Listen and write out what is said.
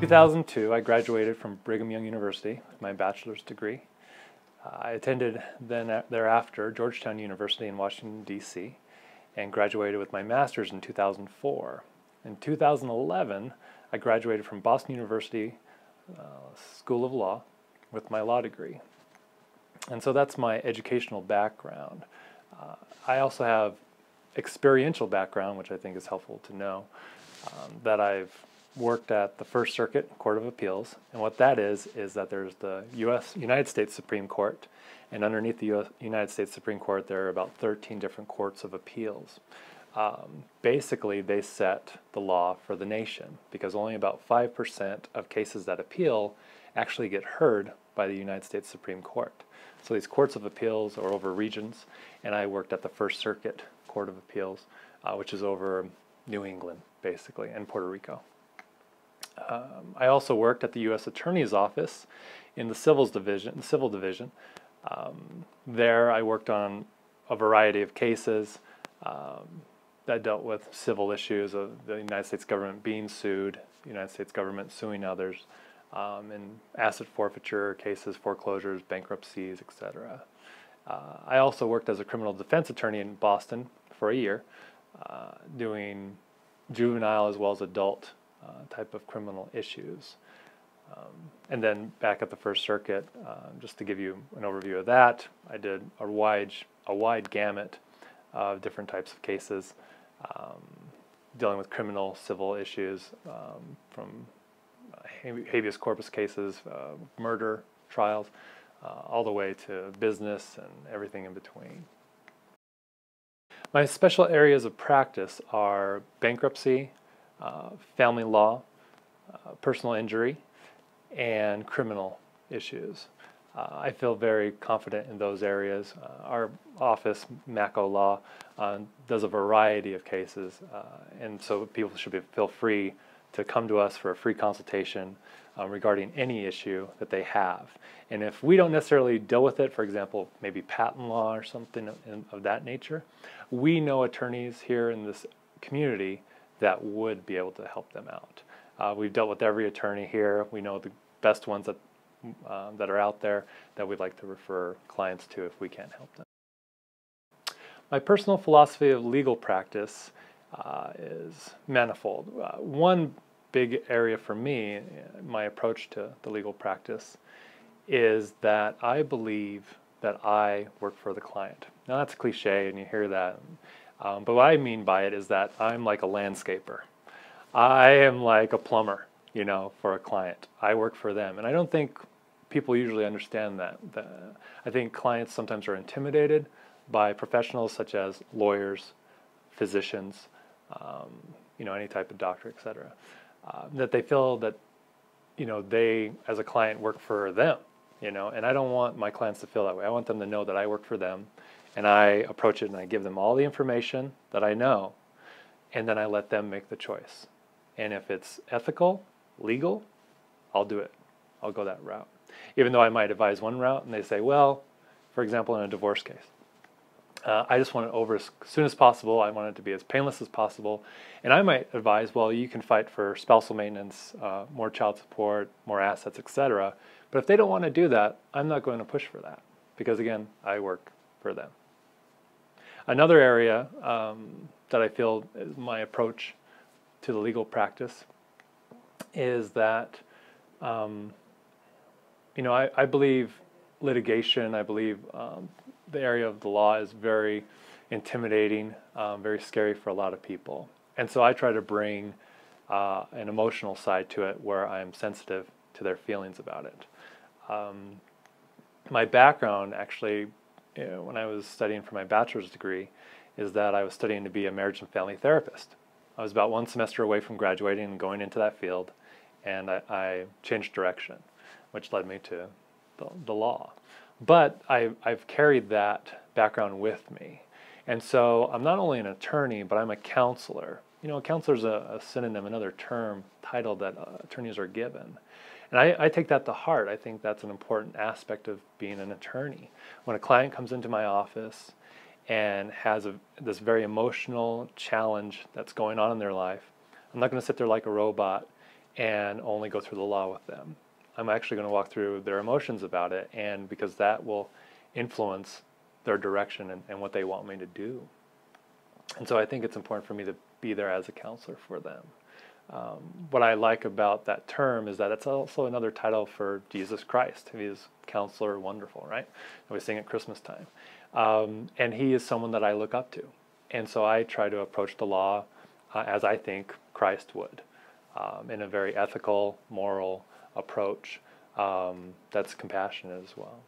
2002, I graduated from Brigham Young University with my bachelor's degree. I attended thereafter Georgetown University in Washington, D.C., and graduated with my master's in 2004. In 2011, I graduated from Boston University School of Law with my law degree. And so that's my educational background. I also have experiential background, which I think is helpful to know, that I've worked at the First Circuit Court of Appeals, and what that is that there's the United States Supreme Court, and underneath the United States Supreme Court there are about 13 different courts of appeals. Basically, they set the law for the nation, because only about 5% of cases that appeal actually get heard by the United States Supreme Court. So these courts of appeals are over regions, and I worked at the First Circuit Court of Appeals, which is over New England, basically, and Puerto Rico. I also worked at the U.S. Attorney's Office in the civil division. There I worked on a variety of cases that dealt with civil issues of the United States government being sued, the United States government suing others, in asset forfeiture cases, foreclosures, bankruptcies, etc. I also worked as a criminal defense attorney in Boston for a year, doing juvenile as well as adult type of criminal issues. And then back at the First Circuit, just to give you an overview of that, I did a wide gamut of different types of cases, dealing with criminal, civil issues, from habeas corpus cases, murder trials, all the way to business and everything in between. My special areas of practice are bankruptcy, family law, personal injury, and criminal issues. I feel very confident in those areas. Our office, Maceau Law, does a variety of cases, and so people should feel free to come to us for a free consultation regarding any issue that they have. And if we don't necessarily deal with it, for example, maybe patent law or something of that nature, we know attorneys here in this community that would be able to help them out. We've dealt with every attorney here. We know the best ones that are out there that we'd like to refer clients to if we can't help them. My personal philosophy of legal practice is manifold. One big area for me, my approach to the legal practice, is that I believe that I work for the client. Now that's a cliche and you hear that, but what I mean by it is that I'm like a landscaper. I am like a plumber, for a client. I work for them, and I don't think people usually understand that. I think clients sometimes are intimidated by professionals such as lawyers, physicians, any type of doctor, etc. That they feel that, they as a client work for them, and I don't want my clients to feel that way. I want them to know that I work for them, and I approach it and I give them all the information that I know, and then I let them make the choice. And if it's ethical, legal, I'll do it. I'll go that route. Even though I might advise one route and they say, well, for example, in a divorce case, I just want it over as soon as possible. I want it to be as painless as possible. And I might advise, well, you can fight for spousal maintenance, more child support, more assets, etc. But if they don't want to do that, I'm not going to push for that because, again, I work for them. Another area that I feel is my approach to the legal practice is that, I believe litigation, I believe the area of the law is very intimidating, very scary for a lot of people. And so I try to bring an emotional side to it where I'm sensitive to their feelings about it. My background actually, when I was studying for my bachelor's degree, is that I was studying to be a marriage and family therapist. I was about one semester away from graduating and going into that field, and I changed direction, which led me to the law. But I've carried that background with me. And so I'm not only an attorney, but I'm a counselor. A counselor is a synonym, another term, title that attorneys are given. And I take that to heart. I think that's an important aspect of being an attorney. When a client comes into my office and has this very emotional challenge that's going on in their life, I'm not going to sit there like a robot and only go through the law with them. I'm actually going to walk through their emotions about it, and because that will influence their direction and what they want me to do. And so I think it's important for me to be there as a counselor for them. What I like about that term is that it's also another title for Jesus Christ. He is Counselor Wonderful, right? And we sing at Christmas time. And he is someone that I look up to. And so I try to approach the law as I think Christ would, in a very ethical, moral approach that's compassionate as well.